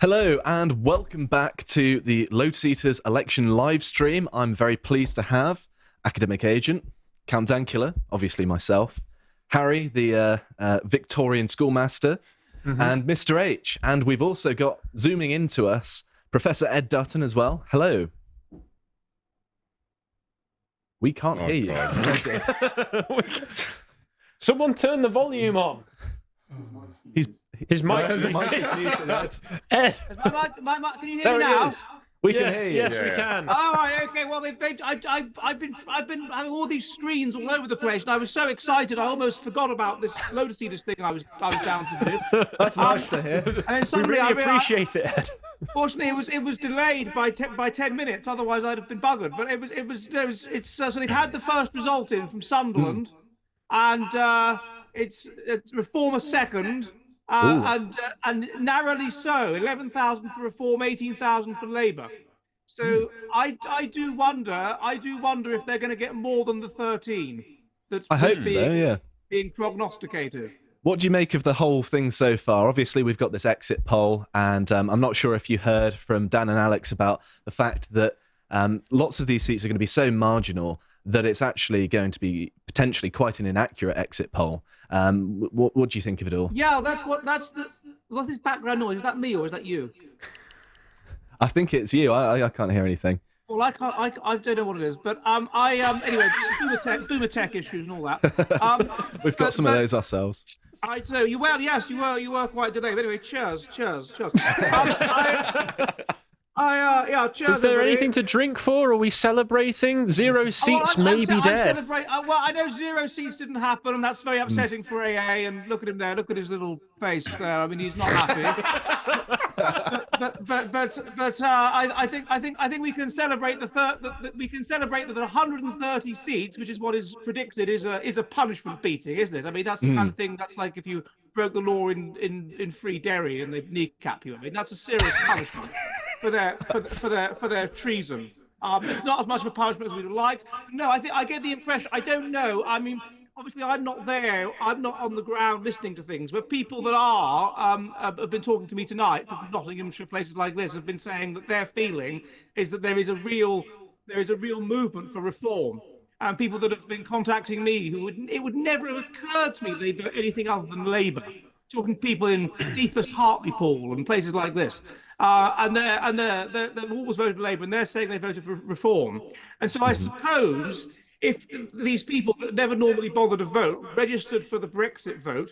Hello and welcome back to the Lotus Eaters election live stream. I'm very pleased to have Academic Agent, Countdown Killer, obviously myself, Harry, the Victorian schoolmaster, and Mr. H. And we've also got, zooming into us, Professor Ed Dutton as well. Hello. We can't hear you. Someone turn the volume on. His mic's muted. Ed. Can you hear There me it now? is. We can hear you. Yes, we can. All right, okay. Well, I've been having all these screens all over the place, and I was so excited I almost forgot about this Lotus Eaters thing I was down to do. That's nice to hear. And then We suddenly really appreciate it, Ed. Fortunately, it was delayed by 10 minutes. Otherwise, I'd have been buggered. But so they've had the first result in from Sunderland, and it's Reform a second. And narrowly so, 11,000 for Reform, 18,000 for Labour. So I do wonder if they're going to get more than the 13. I hope so, yeah. Being prognosticated. What do you make of the whole thing so far? Obviously, we've got this exit poll, and I'm not sure if you heard from Dan and Alex about the fact that lots of these seats are going to be so marginal that it's actually going to be potentially quite an inaccurate exit poll. What do you think of it all? Yeah, what's this background noise? Is that me or is that you? I think it's you. I can't hear anything. Well, I don't know what it is, but anyway, boomer tech issues and all that. We've got some of those ourselves. So you were quite delayed. But anyway, cheers. Cheers. Cheers, Is there anything to drink for? Are we celebrating? Zero seats may be dead. Well, I know 0 seats didn't happen, and that's very upsetting for AA. And look at him there. Look at his little face there. I mean, he's not happy. but I think we can celebrate we can celebrate that 130 seats, which is what is predicted, is a punishment beating, isn't it? I mean, that's the kind of thing that's like if you broke the law in Free Derry and they kneecap you. I mean, that's a serious punishment for their treason. It's not as much of a punishment as we'd like. No, I get the impression. I don't know. I mean, obviously, I'm not there. I'm not on the ground listening to things. But people that are have been talking to me tonight from Nottinghamshire, places like this, have been saying that their feeling is that there is a real movement for reform. And people that have been contacting me, it would never have occurred to me they'd vote anything other than Labour. Talking to people in deepest Hartlepool and places like this. And they've always voted Labour, and they're saying they voted for reform. And so I suppose if these people that never normally bother to vote registered for the Brexit vote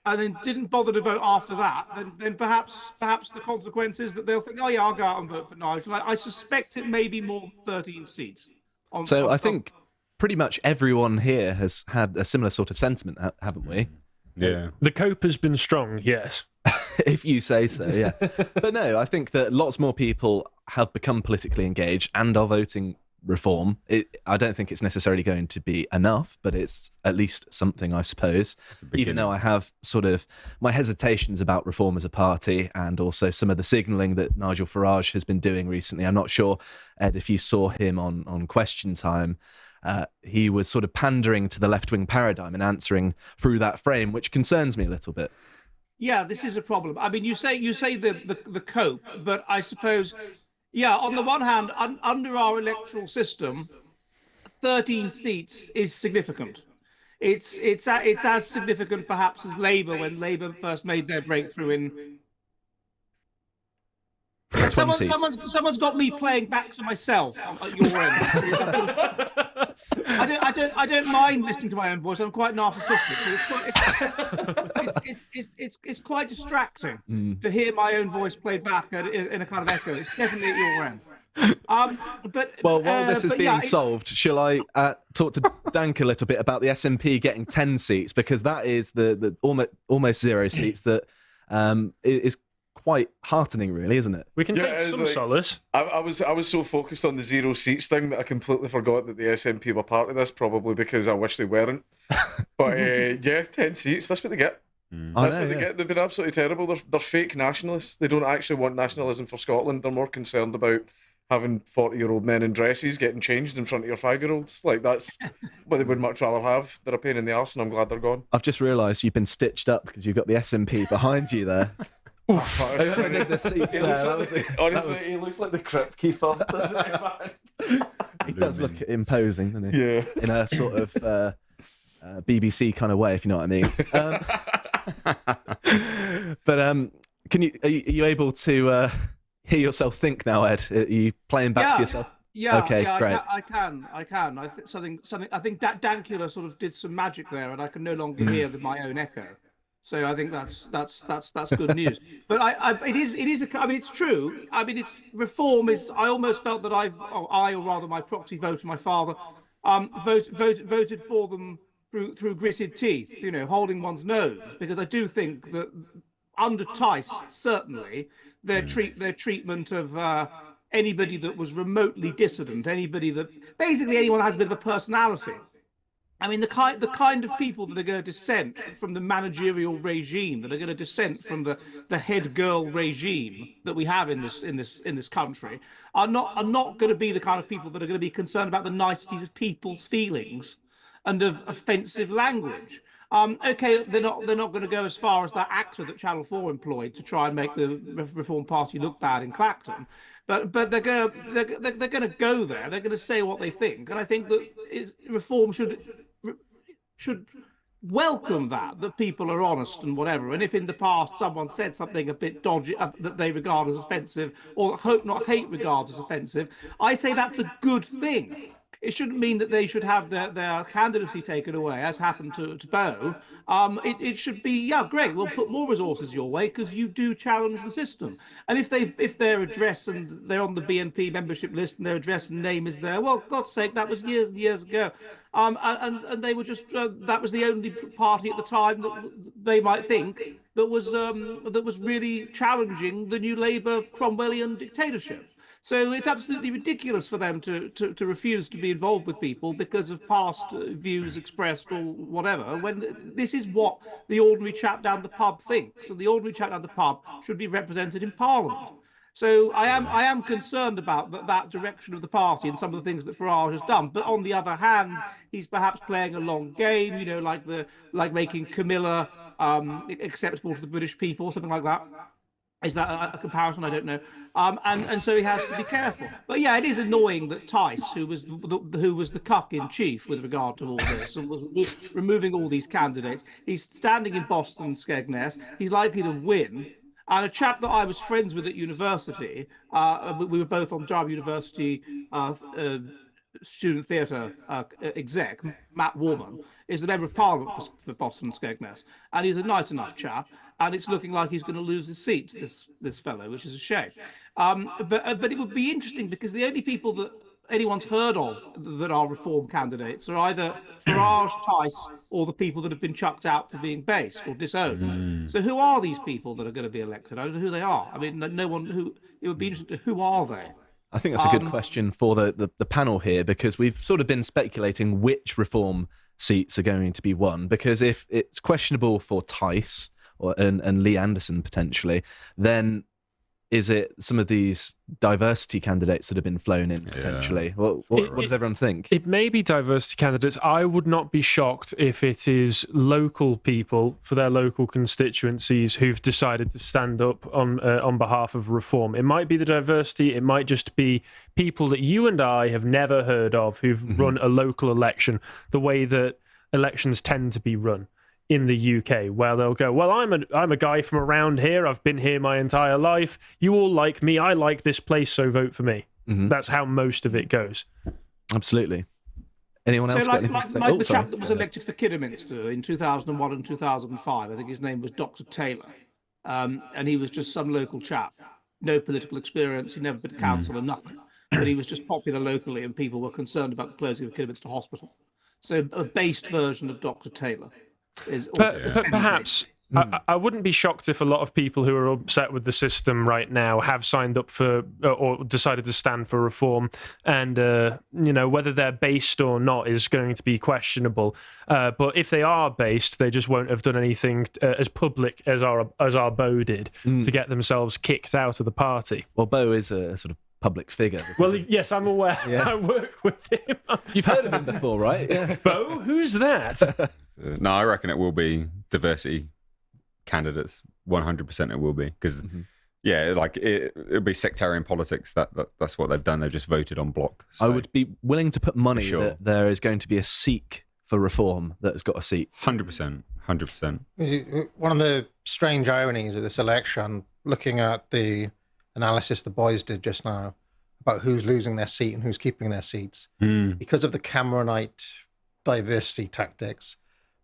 and then didn't bother to vote after that, then perhaps the consequence is that they'll think, oh yeah, I'll go out and vote for Nigel. I suspect it may be more than 13 seats. I think pretty much everyone here has had a similar sort of sentiment, haven't we? Yeah. The cope has been strong, yes. If you say so, yeah. But no, I think that lots more people have become politically engaged and are voting reform. I don't think it's necessarily going to be enough, but it's at least something, I suppose. Even though I have sort of my hesitations about reform as a party and also some of the signalling that Nigel Farage has been doing recently. I'm not sure, Ed, if you saw him on Question Time. He was sort of pandering to the left-wing paradigm and answering through that frame, which concerns me a little bit. Yeah, this is a problem. I mean, you say the cope, but I suppose, yeah, on the one hand, under our electoral system, 13 seats is significant. It's as significant perhaps as Labour when Labour first made their breakthrough in. Someone's got me playing back to myself at your end. I don't mind listening to my own voice. I'm quite narcissistic. It's quite distracting to hear my own voice played back in a kind of echo. It's definitely at your end. Well, while this is being solved, shall I talk to Dank a little bit about the SNP getting 10 seats, because that is the almost 0 seats that is quite heartening, really, isn't it? We can take some solace. I was so focused on the 0 seats thing that I completely forgot that the SNP were part of this, probably because I wish they weren't. But yeah, 10 seats, that's what they get. That's what they get. They've been absolutely terrible. They're fake nationalists. They don't actually want nationalism for Scotland. They're more concerned about having 40-year-old men in dresses getting changed in front of your 5-year-olds. Like, that's what they would much rather have. They're a pain in the arse, and I'm glad they're gone. I've just realised you've been stitched up because you've got the SNP behind you there. I did the seats there. Honestly, he looks like the crypt keeper, doesn't he, man? He does look imposing, doesn't he? Yeah. In a sort of BBC kind of way, if you know what I mean. But are you able to hear yourself think now, Ed? Are you playing back to yourself? Yeah. Okay, yeah, great. I can. I think something. I think Dankula sort of did some magic there, and I can no longer hear my own echo. So I think that's good news. But it is. I mean, it's true. I mean, it's reform is. I almost felt that or rather my proxy voter, my father, voted for them through gritted teeth. You know, holding one's nose, because I do think that under Tice, certainly their treatment of anybody that was remotely dissident, anybody that basically anyone that has a bit of a personality. I mean, the kind of people that are going to dissent from the managerial regime, that are going to dissent from the head girl regime that we have in this country, are not going to be the kind of people that are going to be concerned about the niceties of people's feelings and of offensive language. Okay, they're not going to go as far as that actor that Channel 4 employed to try and make the Reform Party look bad in Clacton, but they're going to go there. They're going to say what they think, and I think that Reform should welcome that people are honest and whatever. And if in the past someone said something a bit dodgy that they regard as offensive, or hope not hate regards as offensive, I say that's a good thing. It shouldn't mean that they should have their candidacy taken away, as happened to Beau. It should be, yeah, great, we'll put more resources your way because you do challenge the system. And if their address and they're on the BNP membership list and their address and name is there, well, God's sake, that was years and years ago. And they were just that was the only party at the time that they might think that was really challenging the new Labour Cromwellian dictatorship. So it's absolutely ridiculous for them to refuse to be involved with people because of past views expressed or whatever, when this is what the ordinary chap down the pub thinks, and the ordinary chap down the pub should be represented in Parliament. So I am concerned about that direction of the party and some of the things that Farage has done. But on the other hand, he's perhaps playing a long game, you know, like making Camilla acceptable to the British people, or something like that. Is that a comparison? I don't know. And so he has to be careful. But yeah, it is annoying that Tice, who was the cuck in chief with regard to all this, and was removing all these candidates, he's standing in Boston and Skegness. He's likely to win. And a chap that I was friends with at university, we were both on Derby University student theatre exec, Matt Warman, is the member of Parliament for Boston and Skegness, and he's a nice enough chap. And it's looking like he's going to lose his seat, this fellow, which is a shame. But it would be interesting because the only people that anyone's heard of that are Reform candidates are either Farage, Tice, or the people that have been chucked out for being based or disowned. So who are these people that are going to be elected? I don't know who they are. I mean, no one who. It would be interesting to who are they? I think that's a good question for the panel here, because we've sort of been speculating which Reform seats are going to be won. Because if it's questionable for Tice and Lee Anderson potentially, then is it some of these diversity candidates that have been flown in potentially? Yeah. What does everyone think? It may be diversity candidates. I would not be shocked if it is local people for their local constituencies who've decided to stand up on behalf of Reform. It might be the diversity. It might just be people that you and I have never heard of who've run a local election the way that elections tend to be run in the UK, where they'll go, well, I'm a guy from around here. I've been here my entire life. You all like me. I like this place, so vote for me. That's how most of it goes. Absolutely. Anyone else got anything to say? Like the chap that was elected for Kidderminster in 2001 and 2005, I think his name was Dr. Taylor, and he was just some local chap, no political experience. He'd never been to council or nothing, but he was just popular locally, and people were concerned about the closing of Kidderminster Hospital. So a based version of Dr. Taylor. But perhaps I wouldn't be shocked if a lot of people who are upset with the system right now have signed up for or decided to stand for Reform, and whether they're based or not is going to be questionable. But if they are based, they just won't have done anything as public as our Beau did to get themselves kicked out of the party. Well, Beau is a sort of public figure. Well, yes, I'm aware. Yeah. I work with him. You've heard of him before, right? Yeah. Beau? Who's that? No, I reckon it will be diversity candidates 100% it will be, because yeah, like it'll be sectarian politics. That's what they've done. They've just voted on block. So, I would be willing to put money sure. that there is going to be a Sikh for reform that has got a seat. 100%. One of the strange ironies of this election, looking at the analysis the boys did just now about who's losing their seat and who's keeping their seats, because of the Cameronite diversity tactics,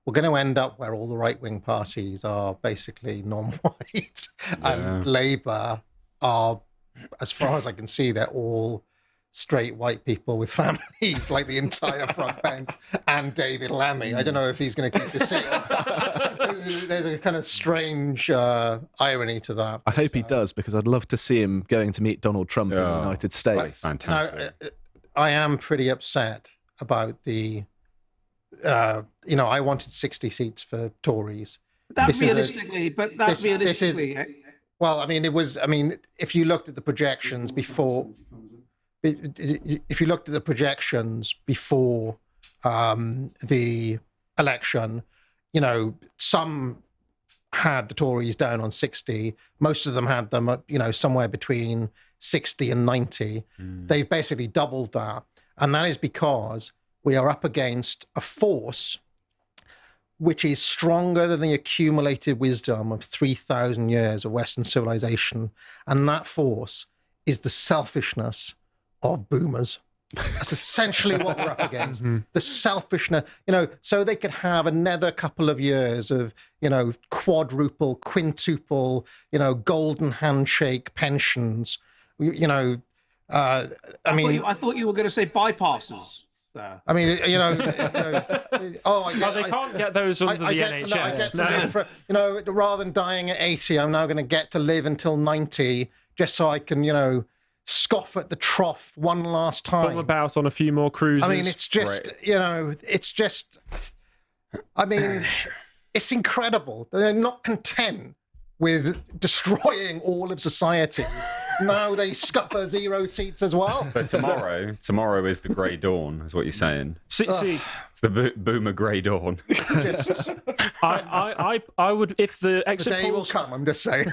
we're going to end up where all the right-wing parties are basically non-white, and Labour are, as far as I can see, they're all straight white people with families, like the entire front bench, and David Lammy. I don't know if he's going to keep his seat. There's a kind of strange irony to that. I hope he does, because I'd love to see him going to meet Donald Trump in the United States. Fantastic. Now, I am pretty upset about the... I wanted 60 seats for Tories. That realistically. Well, I mean, if you looked at the projections before, the election, some had the Tories down on 60. Most of them had them, somewhere between 60 and 90. They've basically doubled that, and that is because we are up against a force which is stronger than the accumulated wisdom of 3,000 years of Western civilization. And that force is the selfishness of boomers. That's essentially what we're up against. The selfishness, so they could have another couple of years of, quadruple, quintuple, golden handshake pensions. I thought you were going to say bypasses. I mean, they can't get those under the NHS. Rather than dying at 80, I'm now going to get to live until 90, just so I can, scoff at the trough one last time. Bomb about on a few more cruises. I mean, it's just, it's incredible. They're not content with destroying all of society. Now they scupper 0 seats as well. So tomorrow is the grey dawn, is what you're saying. See, it's the boomer grey dawn. I would, if the exit the day polls will come. I'm just saying.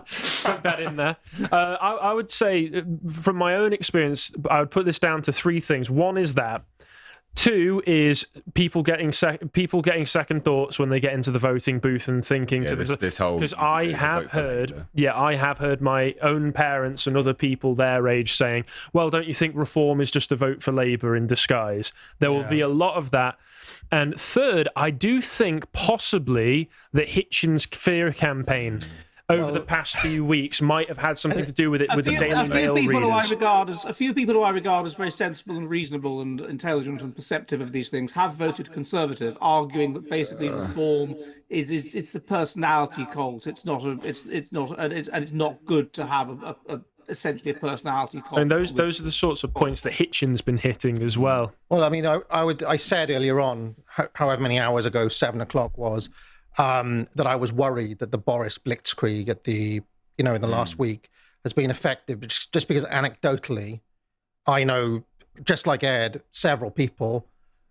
Slip that in there. I would say, from my own experience, I would put this down to 3 things. One is that. 2 is people getting second thoughts when they get into the voting booth and thinking this whole, because I have heard my own parents and other people their age saying, well, don't you think reform is just a vote for Labour in disguise? There will be a lot of that. And 3rd, I do think possibly the Hitchens fear campaign over the past few weeks might have had something to do with it, with the Daily Mail readers. A few people who I regard as very sensible and reasonable and intelligent and perceptive of these things have voted Conservative, arguing that basically reform it's a personality cult. It's not good to have essentially a personality cult. And those are the sorts of points that Hitchens been hitting as well. Well, I mean, I said earlier on, however many hours ago 7 o'clock was, that I was worried that the Boris blitzkrieg at the, in the last week has been effective, just because anecdotally, I know, just like Ed, several people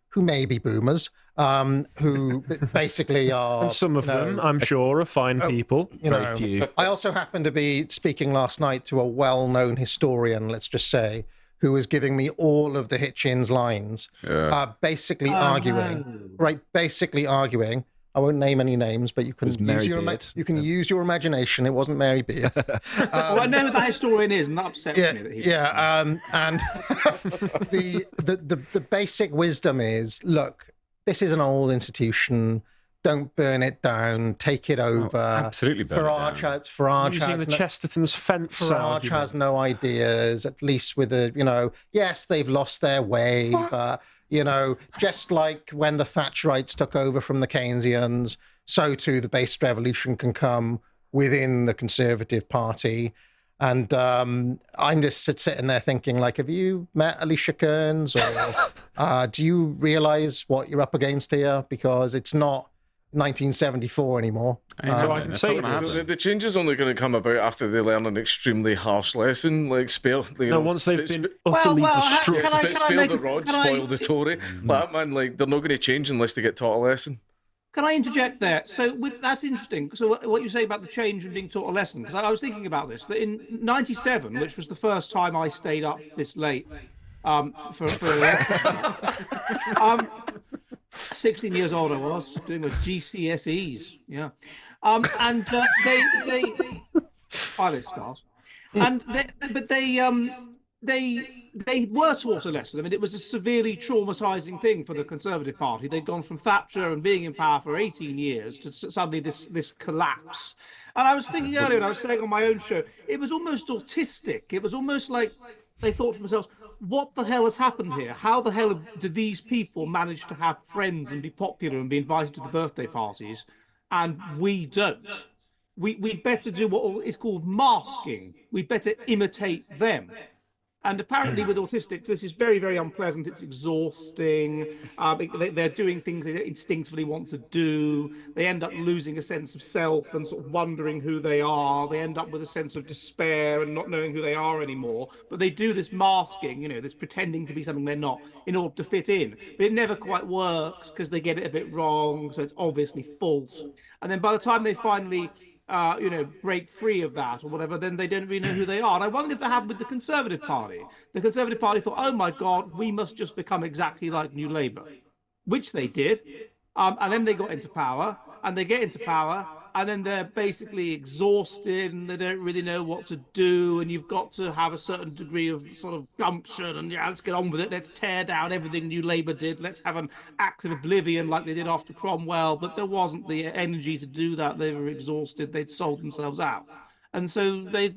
who may be boomers, who basically are... And some of them, I'm sure, are fine people. Very few. I also happened to be speaking last night to a well-known historian, let's just say, who was giving me all of the Hitchens lines, basically arguing, I won't name any names, but you can use your imagination. It wasn't Mary Beard. Well, I know who that historian is, and that upsets me. And the basic wisdom is: look, this is an old institution. Don't burn it down. Take it over. Absolutely burn Farage it down. Farage using the Chesterton's fence. Farage has no ideas. At least with yes, they've lost their way, but. Just like when the Thatcherites took over from the Keynesians, so too the based revolution can come within the Conservative Party. And I'm just sitting there thinking, have you met Alicia Kearns? Or do you realise what you're up against here? Because it's not 1974 anymore. So I can say the change is only going to come about after they learn an extremely harsh lesson, once they've been utterly destroyed. Spare the rod, spoil the Tory. They're not going to change unless they get taught a lesson. Can I interject there? So that's interesting. So what you say about the change and being taught a lesson, because I was thinking about this, that in '97, which was the first time I stayed up this late, for 16 years old I was, doing my GCSEs, yeah. And they pilot stars, and they were taught a lesson. I mean, it was a severely traumatizing thing for the Conservative Party. They'd gone from Thatcher and being in power for 18 years to suddenly this collapse. And I was thinking earlier, and I was saying on my own show, it was almost autistic. It was almost like they thought to themselves, what the hell has happened here? How the hell did these people manage to have friends and be popular and be invited to the birthday parties, and we don't? We'd better do what is called masking. We'd better imitate them. And apparently with autistics, this is very, very unpleasant. It's exhausting. They're doing things they instinctively want to do. They end up losing a sense of self and sort of wondering who they are. They end up with a sense of despair and not knowing who they are anymore. But they do this masking, this pretending to be something they're not in order to fit in. But it never quite works because they get it a bit wrong. So it's obviously false. And then by the time they finally break free of that or whatever, then they don't really know who they are. And I wonder if that happened with the Conservative Party. The Conservative Party thought, oh my God, we must just become exactly like New Labour, which they did. And then they got into power, and they get into power, and then they're basically exhausted and they don't really know what to do. And you've got to have a certain degree of sort of gumption and let's get on with it. Let's tear down everything New Labour did. Let's have an act of oblivion like they did after Cromwell. But there wasn't the energy to do that. They were exhausted. They'd sold themselves out. And so they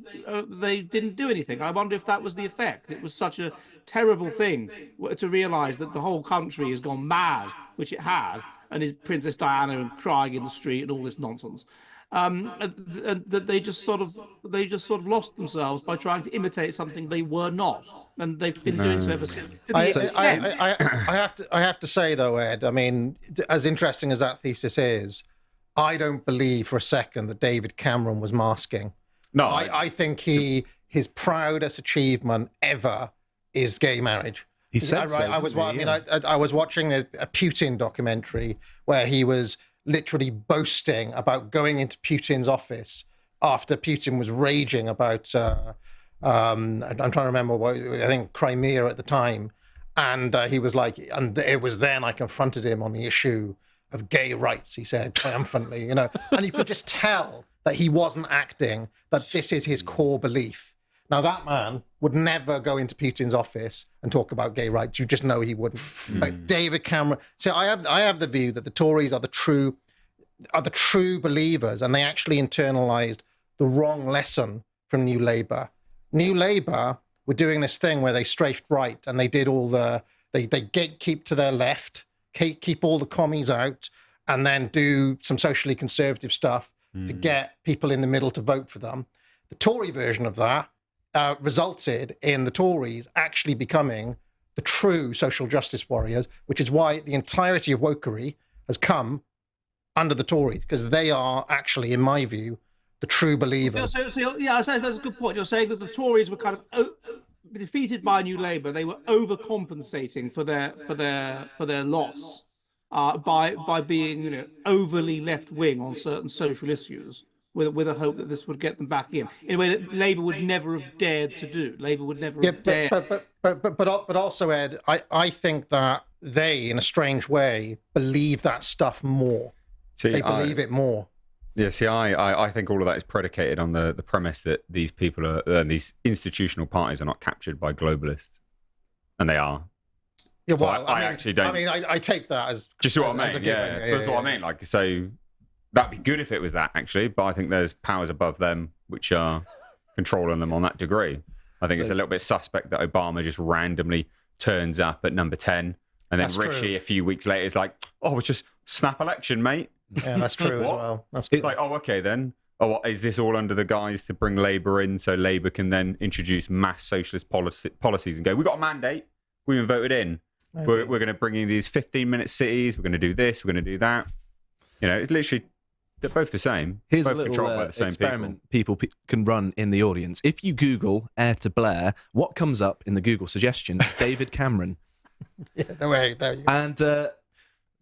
didn't do anything. I wonder if that was the effect. It was such a terrible thing to realise that the whole country has gone mad, which it had, and is Princess Diana and crying in the street and all this nonsense. And that they just sort of lost themselves by trying to imitate something they were not, and they've been doing so ever since. I have to say though, Ed, I mean, as interesting as that thesis is, I don't believe for a second that David Cameron was masking. No, I think his proudest achievement ever is gay marriage. He said so. I was watching a Putin documentary where he was literally boasting about going into Putin's office after Putin was raging about I'm trying to remember what, I think Crimea at the time, and he was like, and it was then I confronted him on the issue of gay rights, he said triumphantly, and you could just tell that he wasn't acting, that this is his core belief. Now, that man would never go into Putin's office and talk about gay rights. You just know he wouldn't. Like David Cameron. So I have the view that the Tories are the true believers, and they actually internalized the wrong lesson from New Labour. New Labour were doing this thing where they strafed right, and they did all they gatekeep to their left, keep all the commies out, and then do some socially conservative stuff to get people in the middle to vote for them. The Tory version of that resulted in the Tories actually becoming the true social justice warriors, which is why the entirety of wokery has come under the Tories, because they are actually, in my view, the true believers. That's a good point. You're saying that the Tories were kind of defeated by New Labour. They were overcompensating for their loss by being overly left wing on certain social issues, with a hope that this would get them back in a way that Labour would never have dared to do. Labour would never have dared. But also, Ed, I think that they, in a strange way, believe that stuff more. They believe it more. Yeah, see, I think all of that is predicated on the premise that these people are, these institutional parties are not captured by globalists, and they are. Yeah, well, so I actually don't. I mean, I take that as just what I mean. That's what I mean. Like, so that'd be good if it was that, actually. But I think there's powers above them which are controlling them on that degree. I think it's a little bit suspect that Obama just randomly turns up at number 10, and then Rishi a few weeks later is like, "Oh, it's just snap election, mate." Yeah, that's true as well. That's good. Like, oh, okay then. Oh, what, is this all under the guise to bring Labour in so Labour can then introduce mass socialist policies and go, we've got a mandate, we've been voted in. We're going to bring in these 15-minute cities, we're going to do this, we're going to do that. It's literally, they're both the same. Here's both a little controlled by the same experiment people can run in the audience. If you Google heir to Blair, what comes up in the Google suggestion? David Cameron. Yeah, there you go. And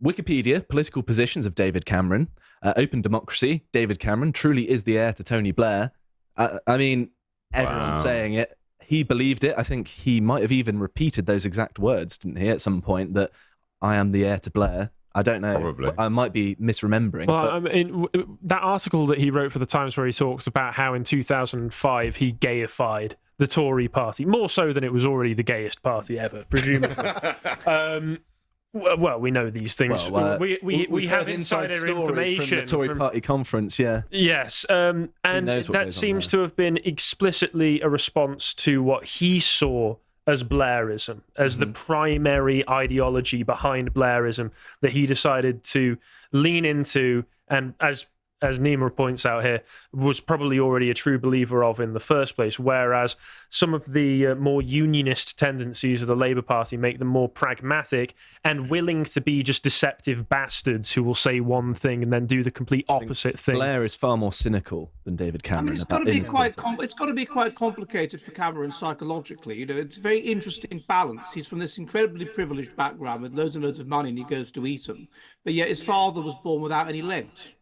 Wikipedia, political positions of David Cameron. Open democracy, David Cameron truly is the heir to Tony Blair. I mean, everyone's saying it. He believed it. I think he might have even repeated those exact words, didn't he, at some point, that I am the heir to Blair. I don't know. Probably. I might be misremembering. Well, but... I mean, that article that he wrote for the Times where he talks about how in 2005 he gayified the Tory party, more so than it was already the gayest party ever, presumably. Well, we know these things. We have insider information from the Tory party conference, yeah. Yes, and that seems to have been explicitly a response to what he saw as Blairism, as the primary ideology behind Blairism that he decided to lean into, and as Nima points out here, was probably already a true believer of in the first place, whereas some of the more unionist tendencies of the Labour Party make them more pragmatic and willing to be just deceptive bastards who will say one thing and then do the complete opposite thing. Blair is far more cynical than David Cameron. It's got to be quite complicated for Cameron psychologically. You know, it's a very interesting balance. He's from this incredibly privileged background with loads and loads of money, and he goes to Eton, but yet his father was born without any legs.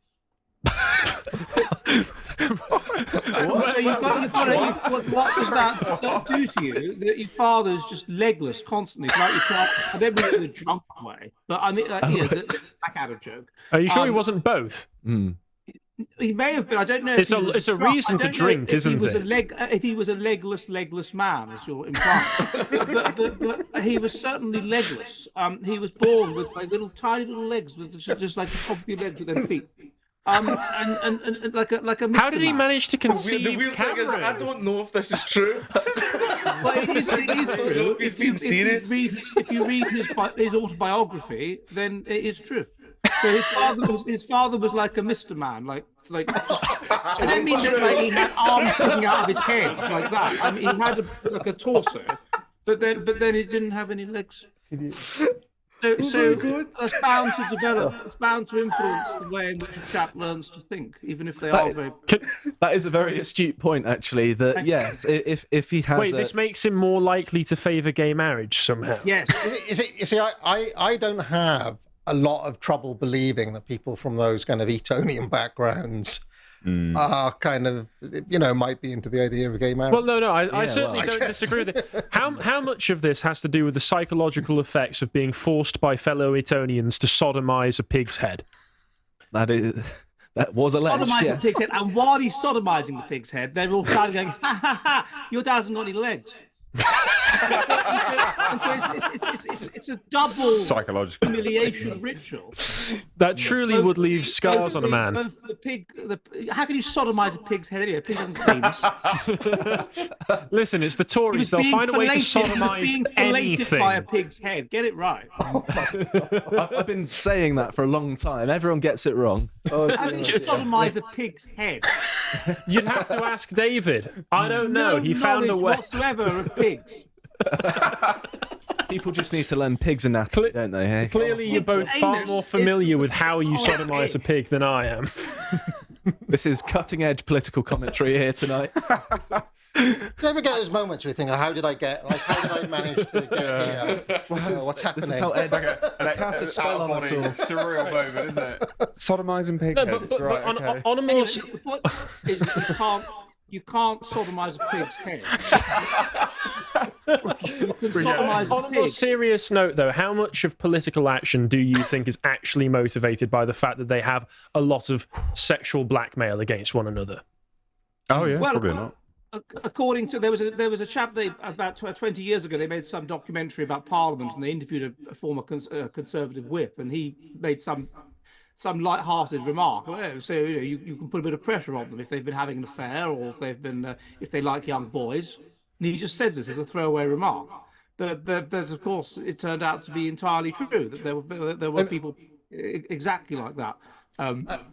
What does that do to you? That your father is just legless constantly. Like I don't mean it in a drunk way, but I mean, the back joke. Are you sure he wasn't both? He may have been. I don't know. It's a reason to drink, isn't it? If he was a legless man, as you're implying, but he was certainly legless. He was born with like tiny little legs, with just like the top of your legs with their feet. And like a Mr. How did he Man. manage to conceive the weird Cameron? thing is, I don't know if this is true. Well, it is true. He's being serious. If you read his autobiography, then it is true. So his father was like a Mr. Man, like. I don't mean that like he had arms sticking out of his head like that. I mean, he had a torso, but then he didn't have any legs. So that's bound to develop. It's bound to influence the way in which a chap learns to think, even if they are very. That is a very astute point, actually. That yes, if he has. This makes him more likely to favour gay marriage somehow. Yes. You see, I don't have a lot of trouble believing that people from those kind of Etonian backgrounds are kind of, might be into the idea of gay marriage. Well, no, I certainly don't disagree with it. How much of this has to do with the psychological effects of being forced by fellow Etonians to sodomise a pig's head? That was alleged, Sodomise a pig's head, and while he's sodomising the pig's head, they're all starting going, ha ha ha, your dad hasn't got any legs. It's a double psychological humiliation ritual that truly would leave scars on a man. How can you sodomise a pig's head anyway? A pig doesn't penis. Listen, it's the Tories. They'll find a way to sodomise anything. By a pig's head. Get it right. I've been saying that for a long time. Everyone gets it wrong. How can you sodomise a pig's head? You'd have to ask David. I don't know. He found a way. Whatsoever of pigs. People just need to learn pigs anatomy, don't they? Hey? Clearly, you're both far more familiar with how you sodomise a pig than I am. This is cutting-edge political commentary here tonight. Do you ever get those moments where you think, how did I manage to get here? What's happening? This is how Ed casts a spell on us all. Surreal moment, isn't it? Sodomising pig heads. But on a more... You can't sodomise a pig's head. On a more serious note, though, how much of political action do you think is actually motivated by the fact that they have a lot of sexual blackmail against one another? Oh yeah, probably not. According to there was a chap about 20 years ago, they made some documentary about Parliament, and they interviewed a former Conservative whip, and he made some light-hearted remark. So you can put a bit of pressure on them if they've been having an affair, or if they like young boys. And he just said this as a throwaway remark. But of course, it turned out to be entirely true that there were people exactly like that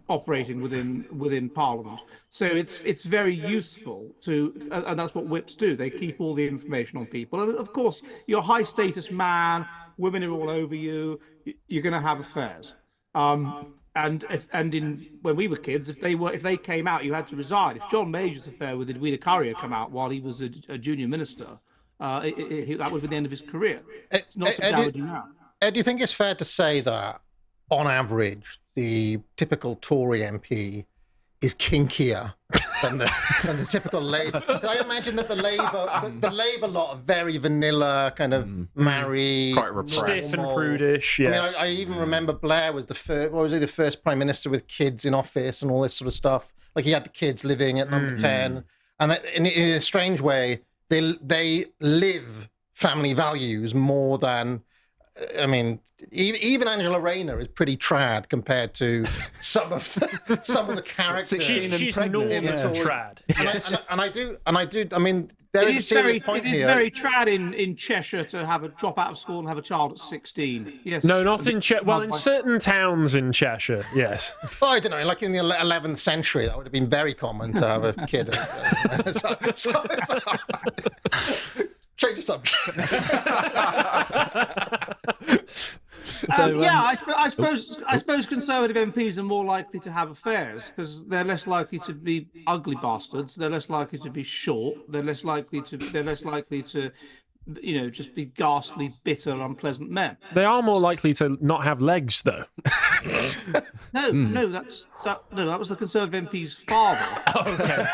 operating within Parliament. So it's very useful to, and that's what whips do. They keep all the information on people. And of course, you're a high-status man. Women are all over you. You're going to have affairs. When we were kids, if they came out, you had to resign. If John Major's affair with Edwina Currier come out while he was a junior minister, that would have been the end of his career. It's not so damaging now. Ed, do you think it's fair to say that on average, the typical Tory MP is kinkier than the typical Labour. I imagine that the Labour lot are very vanilla, kind of married, quite repressed, stiff and prudish. Yes. I mean, I even remember Blair was the first. What was he? The first prime minister with kids in office and all this sort of stuff. Like he had the kids living at number 10, and that, in a strange way, they live family values more than. I mean, even Angela Rayner is pretty trad compared to some of the characters. She's normal trad. And I do. I mean, there is a serious point here. It is very trad in Cheshire to have a drop out of school and have a child at 16. Yes. No, not in Cheshire. Well, in certain towns in Cheshire, yes. Well, I don't know. Like in the 11th century, that would have been very common to have a kid. Change the subject. I suppose Conservative MPs are more likely to have affairs because they're less likely to be ugly bastards. They're less likely to be short. They're less likely to just be ghastly, bitter, unpleasant men. They are more likely to not have legs, though. No, that was the Conservative MP's father. Okay.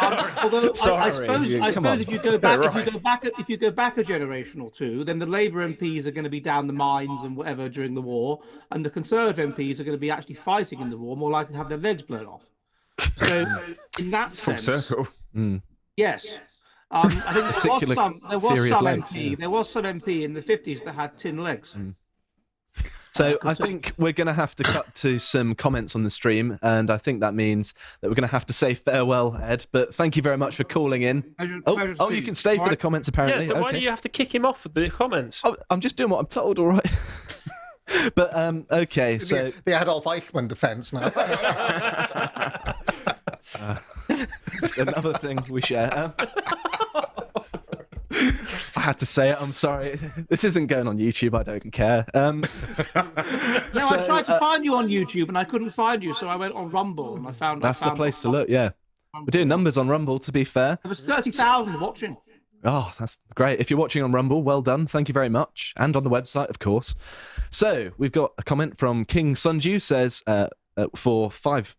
Although I Sorry. suppose if you go back a generation or two, then the Labour MPs are going to be down the mines and whatever during the war, and the Conservative MPs are going to be actually fighting in the war, more likely to have their legs blown off. So, in that sense, circle. yes. I think there was some MP in the 50s that had tin legs. So I think we're going to have to cut to some comments on the stream, and I think that means that we're going to have to say farewell, Ed. But thank you very much for calling in. You can stay for the comments, apparently. Yeah, why do you have to kick him off with the comments? Oh, I'm just doing what I'm told, all right. But okay, so the Adolf Eichmann defence now. just another thing we share. I had to say it. I'm sorry. This isn't going on YouTube. I don't care. I tried to find you on YouTube and I couldn't find you, so I went on Rumble and I found. That's the place to look. Yeah, we're doing numbers on Rumble. To be fair, there was 30,000 watching. Oh, that's great. If you're watching on Rumble, well done. Thank you very much. And on the website, of course. So we've got a comment from King Sunju, says for $5.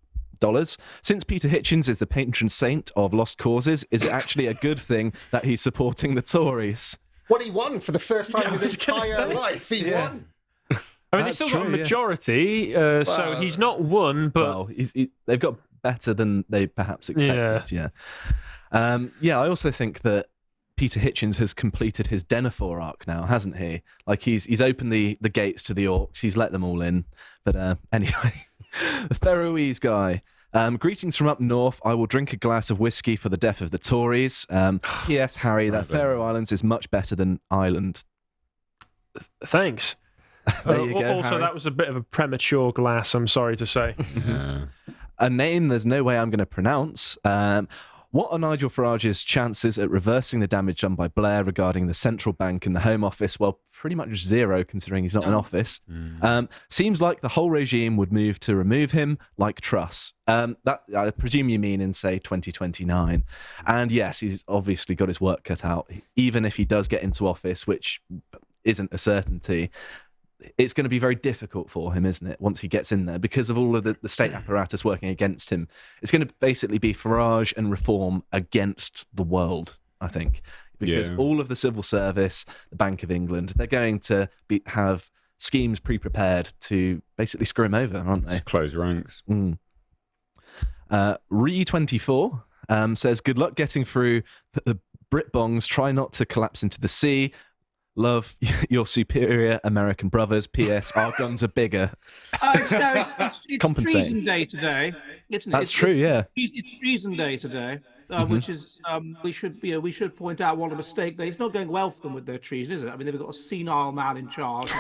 Since Peter Hitchens is the patron saint of lost causes, is it actually a good thing that he's supporting the Tories? What he won for the first time in his entire life. He won. I mean, he's still got a majority, so he's not won, but... Well, they've got better than they perhaps expected, yeah. I also think that Peter Hitchens has completed his Denethor arc now, hasn't he? Like, he's opened the gates to the orcs, he's let them all in. But anyway, the Faroese guy... greetings from up north. I will drink a glass of whiskey for the death of the Tories. P.S. Harry, that Faroe Islands is much better than Ireland. Thanks. There you go, also, Harry. that was a bit of a premature glass, I'm sorry to say. A name there's no way I'm going to pronounce. What are Nigel Farage's chances at reversing the damage done by Blair regarding the central bank and the Home Office? Well, pretty much zero, considering he's not in office. Seems like the whole regime would move to remove him, like Truss. That I presume you mean in, say, 2029. And yes, he's obviously got his work cut out. Even if he does get into office, which isn't a certainty, it's going to be very difficult for him, isn't it, once he gets in there, because of all of the state apparatus working against him. It's going to basically be Farage and Reform against the world, I think, because all of the civil service, the Bank of England, they're going to have schemes pre-prepared to basically screw him over, aren't they? Just close ranks. Re24 says, good luck getting through the Brit-bongs. Try not to collapse into the sea. Love your superior American brothers. P.S. Our guns are bigger. It's treason day today, isn't it? That's true. It's treason day today, which is we should point out what a mistake. It's not going well for them with their treason, is it? I mean, they've got a senile man in charge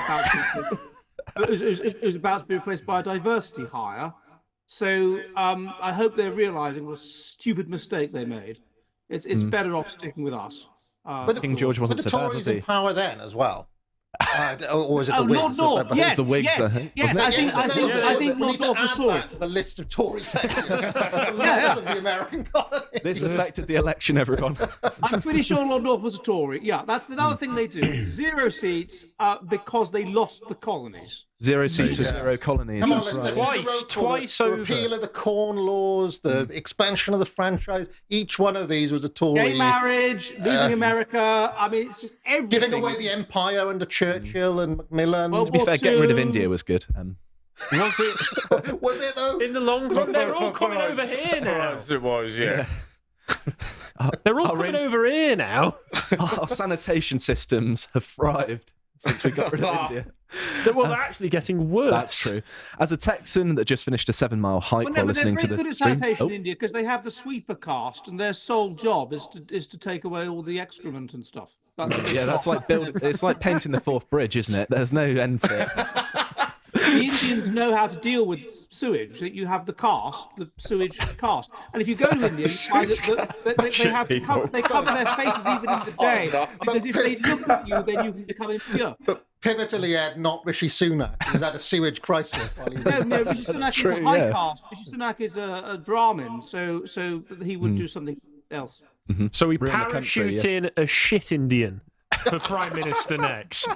who's about to be replaced by a diversity hire. So I hope they're realising what a stupid mistake they made. It's better off sticking with us. King George wasn't the so bad, Tories was he? in power then as well. Or was it the Oh, Whigs? Lord North. Yes, the Whigs, yes, I think. yes. Wasn't I think we Lord need to North was add Tory. that to the list of Tory failures. The loss of the American colony. This affected the election, everyone. I'm pretty sure Lord North was a Tory. Yeah, that's another thing they do. 0 seats because they lost the colonies. 0 seats for 0 colonies. Come on, That's let's right. take the road Twice for the over. repeal of the Corn Laws, the expansion of the franchise. Each one of these was a Tory. Gay marriage, leaving America. I mean, it's just everything. Giving away the empire under Churchill and Macmillan. Well, To be fair, getting rid of Two. India was good. Was it? Was it though? In the long run, they're all coming over here now. It was, yeah. They're all coming over here now. Our sanitation systems have thrived since we got rid of India. Well, they're actually getting worse. That's true. As a Texan that just finished a 7-mile hike Well, while no, but they're listening to very the good at stream. sanitation in India because they have the sweeper caste, and their sole job is to take away all the excrement and stuff. Yeah, that's like it's like painting the Forth Bridge, isn't it? There's no end to it. The Indians know how to deal with sewage. That you have the caste, the sewage caste, and if you go to India, you find that they cover their faces even in the day because if they look at you, then you can become impure. But pivotally, Ed, not Rishi Sunak. He had a sewage crisis while he was No, Rishi Sunak is true, a high yeah. caste. Rishi Sunak is a Brahmin, so he would do something else. So we Ruin the country, parachute in a shit Indian for Prime Minister next.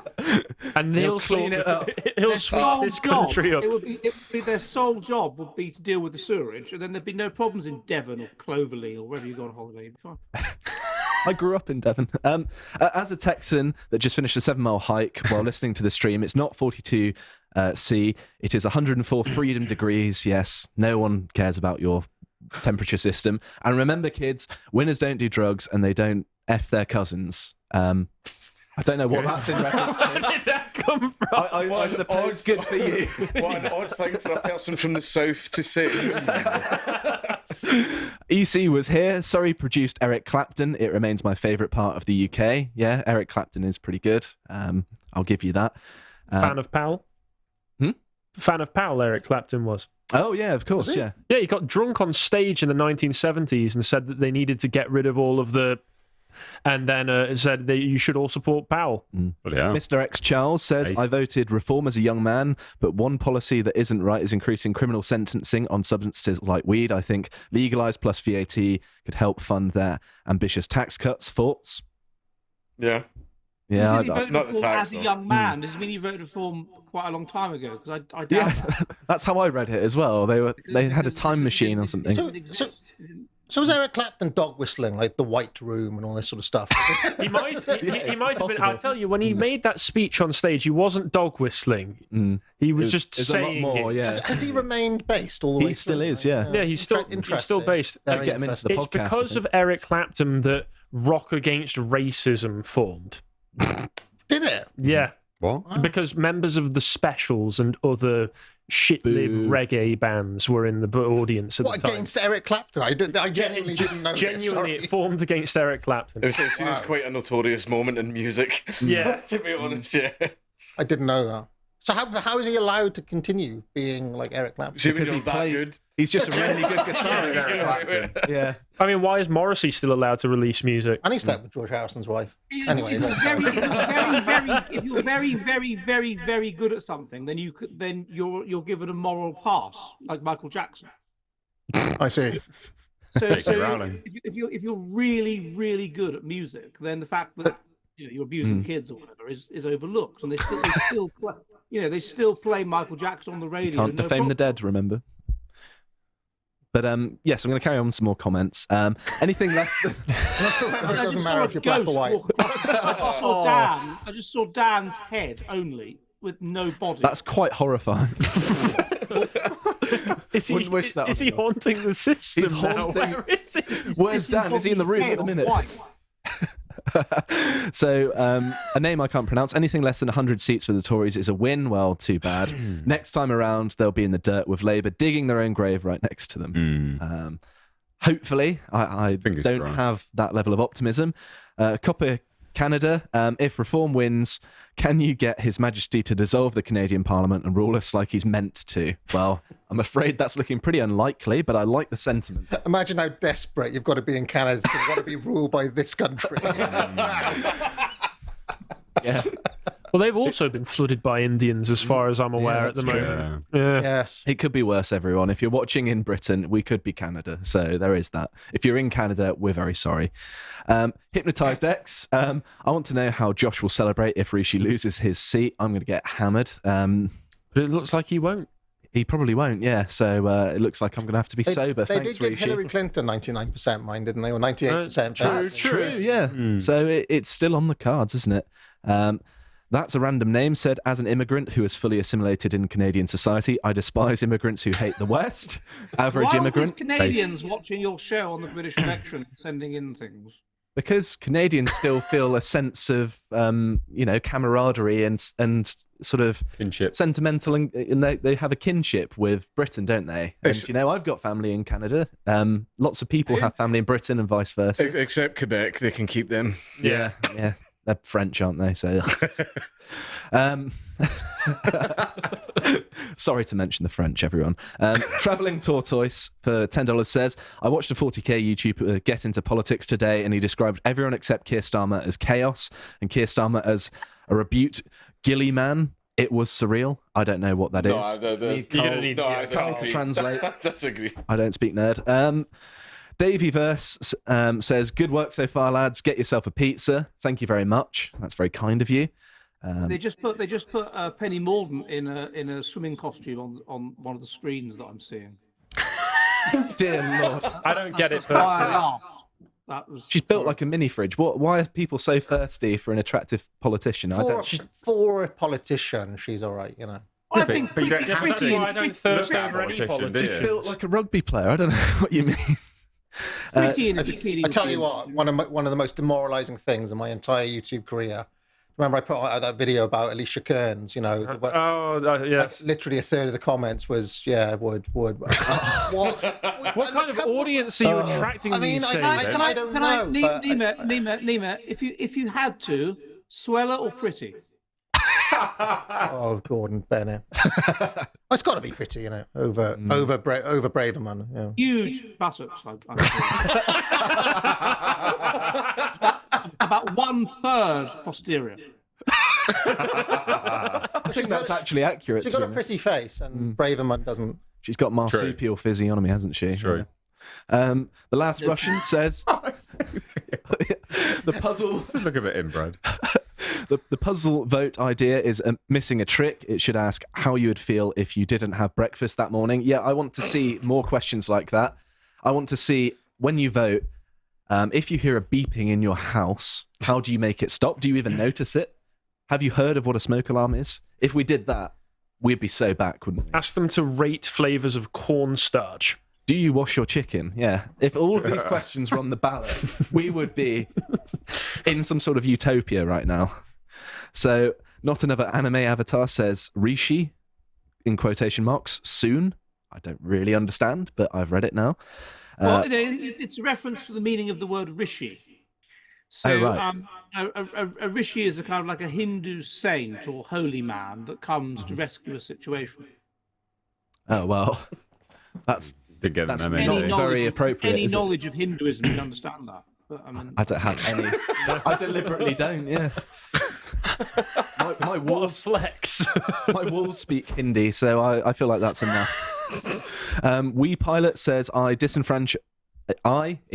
And he'll clean it up. He'll Their sweep sole this country job, up. it would be their sole job would be to deal with the sewerage, and then there'd be no problems in Devon or Cloverley or wherever you go on holiday. You'd be fine. I grew up in Devon. As a Texan that just finished a 7-mile hike while listening to the stream, it's not 42 C. It is 104 freedom degrees. Yes, no one cares about your temperature system. And remember, kids, winners don't do drugs and they don't F their cousins. I don't know what that's in reference Where to. did that come from? I suppose good for you. What an odd thing for a person from the south to say. EC was here. Sorry, produced Eric Clapton. It remains my favourite part of the UK. Yeah, Eric Clapton is pretty good. I'll give you that. Fan of Powell? Fan of Powell, Eric Clapton was. Oh, yeah, of course, yeah. Yeah, he got drunk on stage in the 1970s and said that they needed to get rid of all of the... And then said that you should all support Powell. Well, yeah. Mr. X Charles says, Ace. I voted reform as a young man, but one policy that isn't right is increasing criminal sentencing on substances like weed. I think legalised plus VAT could help fund their ambitious tax cuts. Thoughts? Yeah. Yeah, Says he voted not the reform tax, as a though. young man. Does it mean he voted reform quite a long time ago? Because I doubt yeah. that. That's how I read it as well. They had a time machine or something. So was Eric Clapton dog whistling, like The White Room and all this sort of stuff? He might have been. possible. I'll tell you, when he made that speech on stage, he wasn't dog whistling. He was just It's a lot saying more, it. yeah. Has he remained based all the way He still through? is, yeah. Yeah, he's still Interesting. based. Should get him into the It's podcast. I because think. of Eric Clapton that Rock Against Racism formed. Did it? Yeah, What? because members of the Specials and other shit-lib Boo. reggae bands were in the audience at What, the time. against Eric Clapton? I genuinely didn't know this. Genuinely, Sorry. it formed against Eric Clapton. It was seen as quite a notorious moment in music. Yeah. To be honest, yeah. I didn't know that. So how is he allowed to continue being like Eric Clapton? See, when Because you're he that played- good. He's just a really good guitarist. Yeah. Eric Clapton. Yeah. I mean, why is Morrissey still allowed to release music? And he slept with George Harrison's wife. Anyway, If you're very, very good at something, then you're given a moral pass, like Michael Jackson. I see. So Rowling. if you're really, really good at music, then the fact that you're abusing kids or whatever is overlooked, and they still play, they still play Michael Jackson on the radio. Can't defame the dead, remember? But yes, I'm going to carry on with some more comments. Anything less than... It doesn't matter if you're black or white. I just saw Dan's head only with no body. That's quite horrifying. Wouldn't wish that Is on he you. haunting the system He's now? haunting- Where is he? Where's Dan? Is he in the room at the minute? So, a name I can't pronounce. Anything less than 100 seats for the Tories is a win. Well, too bad. Next time around, they'll be in the dirt with Labour, digging their own grave right next to them. Hopefully, I Fingers don't crossed. have that level of optimism. Copper Canada, if Reform wins, can you get His Majesty to dissolve the Canadian Parliament and rule us like he's meant to? Well, I'm afraid that's looking pretty unlikely, but I like the sentiment. Imagine how desperate you've got to be in Canada to want to be ruled by this country. Yeah. Well, they've also been flooded by Indians, as far as I'm aware, at the that's true. moment. Yeah. Yes. It could be worse, everyone. If you're watching in Britain, we could be Canada. So there is that. If you're in Canada, we're very sorry. Hypnotized X. I want to know how Josh will celebrate if Rishi loses his seat. I'm going to get hammered. But it looks like he won't. He probably won't, yeah. So it looks like I'm going to have to be sober. They Thanks, did give Rishi. Hillary Clinton 99% mine, didn't they? Or 98%. That's true, yeah. So it's still on the cards, isn't it? That's a random name said, as an immigrant who is fully assimilated in Canadian society, I despise immigrants who hate the West. Average Why immigrant. are these Canadians watching your show on the British election, sending in things? Because Canadians still feel a sense of, camaraderie and sort of Kinship. sentimental, and they have a kinship with Britain, don't they? And, I've got family in Canada. Lots of people have family in Britain and vice versa. Except Quebec, they can keep them. Yeah. They're French, aren't they? So, sorry to mention the French, everyone. Traveling Tortoise for $10 says, I watched a 40k YouTuber get into politics today, and he described everyone except Keir Starmer as chaos and Keir Starmer as a rebuked Gilly man. It was surreal. I don't know what that is. Carl to translate. I disagree. I don't speak nerd. Davey Verse says, good work so far, lads. Get yourself a pizza. Thank you very much. That's very kind of you. They just put Penny Mordaunt in a swimming costume on one of the screens that I'm seeing. Dear Lord. I don't get it That's why I personally. laughed. She's built like a mini fridge. Why are people so thirsty for an attractive politician? For a politician, she's all right, Well, I think but you don't have pretty, to. I don't thirst Look at over any politician, do you? She's built like a rugby player. I don't know what you mean. pretty in a bikini. I tell you what, one of the most demoralising things in my entire YouTube career. Remember, I put out that video about Alicia Kearns. Yes. Literally a third of the comments was, would. What What kind of audience are you attracting these days? I don't know. Nima, if you had to, Sweller or Pretty? Oh, Gordon Bennett. It's got to be Pretty, over Braverman. Yeah. Huge buttocks. About 1/3 posterior. I think that's actually accurate. She's got a pretty face, and Braverman doesn't. She's got marsupial physiognomy, hasn't she? True. The last Russian says the puzzle. Just look a bit inbred. The puzzle vote idea is missing a trick. It should ask how you would feel if you didn't have breakfast that morning. Yeah, I want to see more questions like that. I want to see when you vote, if you hear a beeping in your house, how do you make it stop? Do you even notice it? Have you heard of what a smoke alarm is? If we did that, we'd be so back, wouldn't we? Ask them to rate flavours of cornstarch. Do you wash your chicken? Yeah. If all of these questions were on the ballot, we would be in some sort of utopia right now. So, not another anime avatar says Rishi, in quotation marks, soon. I don't really understand, but I've read it now. Well, it's a reference to the meaning of the word rishi. So, right. A rishi is a kind of like a Hindu saint or holy man that comes to rescue a situation. Oh, well, that's Together, Any not very appropriate. Any is it? knowledge of Hinduism, you understand that. But, I don't have any. I deliberately don't, yeah. My What a wolves flex. My wolves speak Hindi, so I feel like that's enough. We Pilot says, in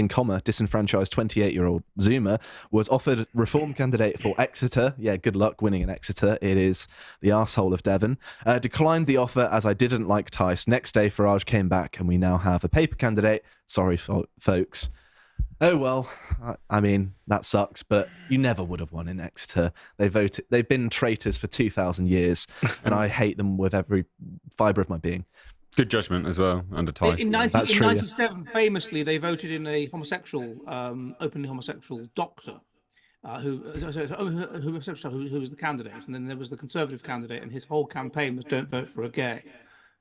comma, disenfranchised 28-year-old Zoomer, was offered reform candidate for Exeter. Yeah, good luck winning in Exeter. It is the arsehole of Devon. Declined the offer as I didn't like Tice. Next day, Farage came back, and we now have a paper candidate. Sorry, folks. Oh, well, I mean, that sucks, but you never would have won in Exeter. They've been traitors for 2,000 years, and I hate them with every fibre of my being. Good judgment as well, under Tice. In 1997, famously, they voted in a openly homosexual doctor, who was the candidate, and then there was the Conservative candidate, and his whole campaign was "Don't vote for a gay,"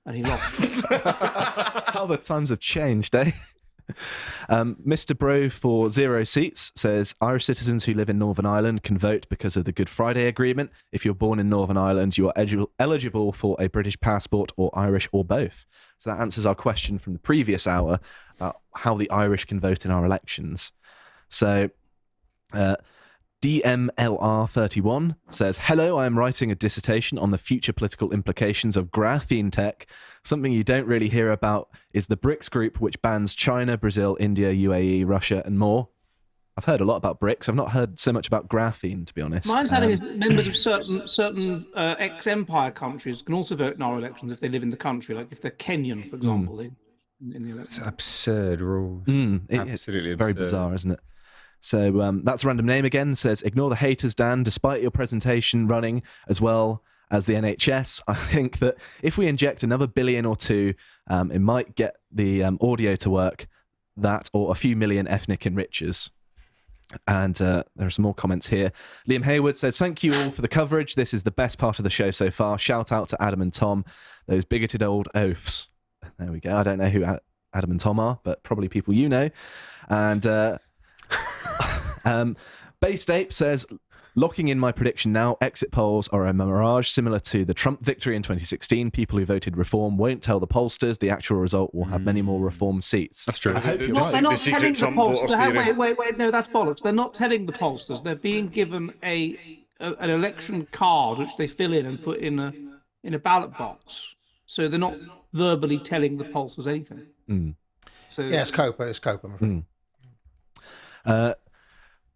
and he lost. How the times have changed, eh? Mr. Bro for 0 seats says Irish citizens who live in Northern Ireland can vote because of the Good Friday Agreement. If you're born in Northern Ireland, you are eligible for a British passport or Irish or both. So that answers our question from the previous hour about how the Irish can vote in our elections. So DMLR31 says, hello, I am writing a dissertation on the future political implications of graphene tech. Something you don't really hear about is the BRICS group, which bans China, Brazil, India, UAE, Russia, and more. I've heard a lot about BRICS. I've not heard so much about graphene, to be honest. My understanding is members of certain ex-empire countries can also vote in our elections if they live in the country, like if they're Kenyan, for example, in the election. It's absurd rules. Absolutely very absurd. bizarre, isn't it? So that's a random name again. Says, ignore the haters, Dan. Despite your presentation running as well as the NHS, I think that if we inject another billion or two, it might get the audio to work, that or a few million ethnic enrichers. And there are some more comments here. Liam Hayward says, thank you all for the coverage. This is the best part of the show so far. Shout out to Adam and Tom, those bigoted old oafs. There we go. I don't know who Adam and Tom are, but probably people you know. And Based Ape says, locking in my prediction now, exit polls are a mirage similar to the Trump victory in 2016. People who voted reform won't tell the pollsters. The actual result will have many more reform seats. That's true. They're not telling the pollsters. Wait, no, that's bollocks. They're not telling the pollsters. They're being given an election card which they fill in and put in a ballot box. So they're not verbally telling the pollsters anything. So yeah, it's Copa. It's Copa. I'm afraid.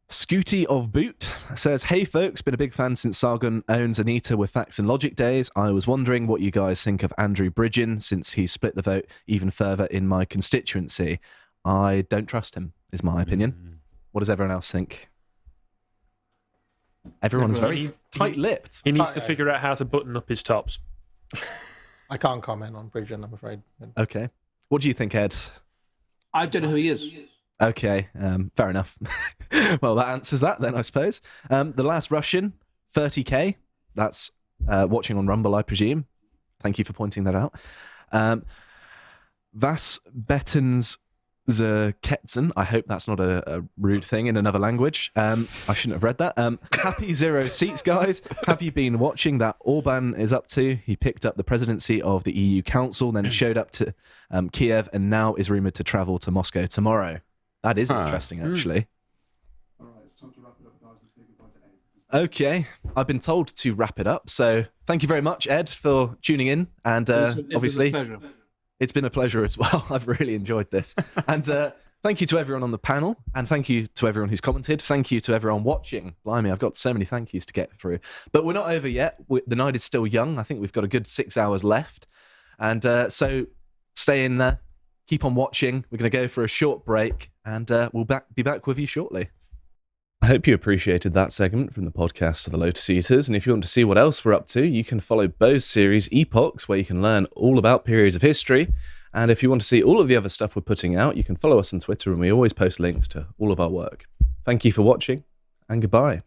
Scooty of Boot says, hey folks, been a big fan since Sargon owns Anita with Facts and Logic days. I was wondering what you guys think of Andrew Bridgen since he split the vote even further in my constituency. I don't trust him, is my opinion. What does everyone else think? Everyone's very tight-lipped. He needs to figure out how to button up his tops. I can't comment on Bridgen, I'm afraid. Okay. What do you think, Ed? I don't know who he is. Okay, fair enough. Well, that answers that then, I suppose. The Last Russian, 30k. That's watching on Rumble, I presume. Thank you for pointing that out. Vas Bettens Ketsen. I hope that's not a rude thing in another language. I shouldn't have read that. Happy 0 seats, guys. Have you been watching that Orban is up to? He picked up the presidency of the EU Council, then showed up to Kiev, and now is rumoured to travel to Moscow tomorrow. That is interesting, actually. All right, it's time to wrap it up, guys. Let's say goodbye to Ed. Okay, I've been told to wrap it up. So thank you very much, Ed, for tuning in. And obviously, it's been a pleasure as well. I've really enjoyed this. And thank you to everyone on the panel. And thank you to everyone who's commented. Thank you to everyone watching. Blimey, I've got so many thank yous to get through. But we're not over yet. The night is still young. I think we've got a good 6 hours left. And so stay in there. Keep on watching. We're going to go for a short break. And we'll be back with you shortly. I hope you appreciated that segment from the podcast of the Lotus Eaters, and if you want to see what else we're up to, you can follow Bo's series Epochs, where you can learn all about periods of history, and if you want to see all of the other stuff we're putting out, you can follow us on Twitter, and we always post links to all of our work. Thank you for watching, and goodbye.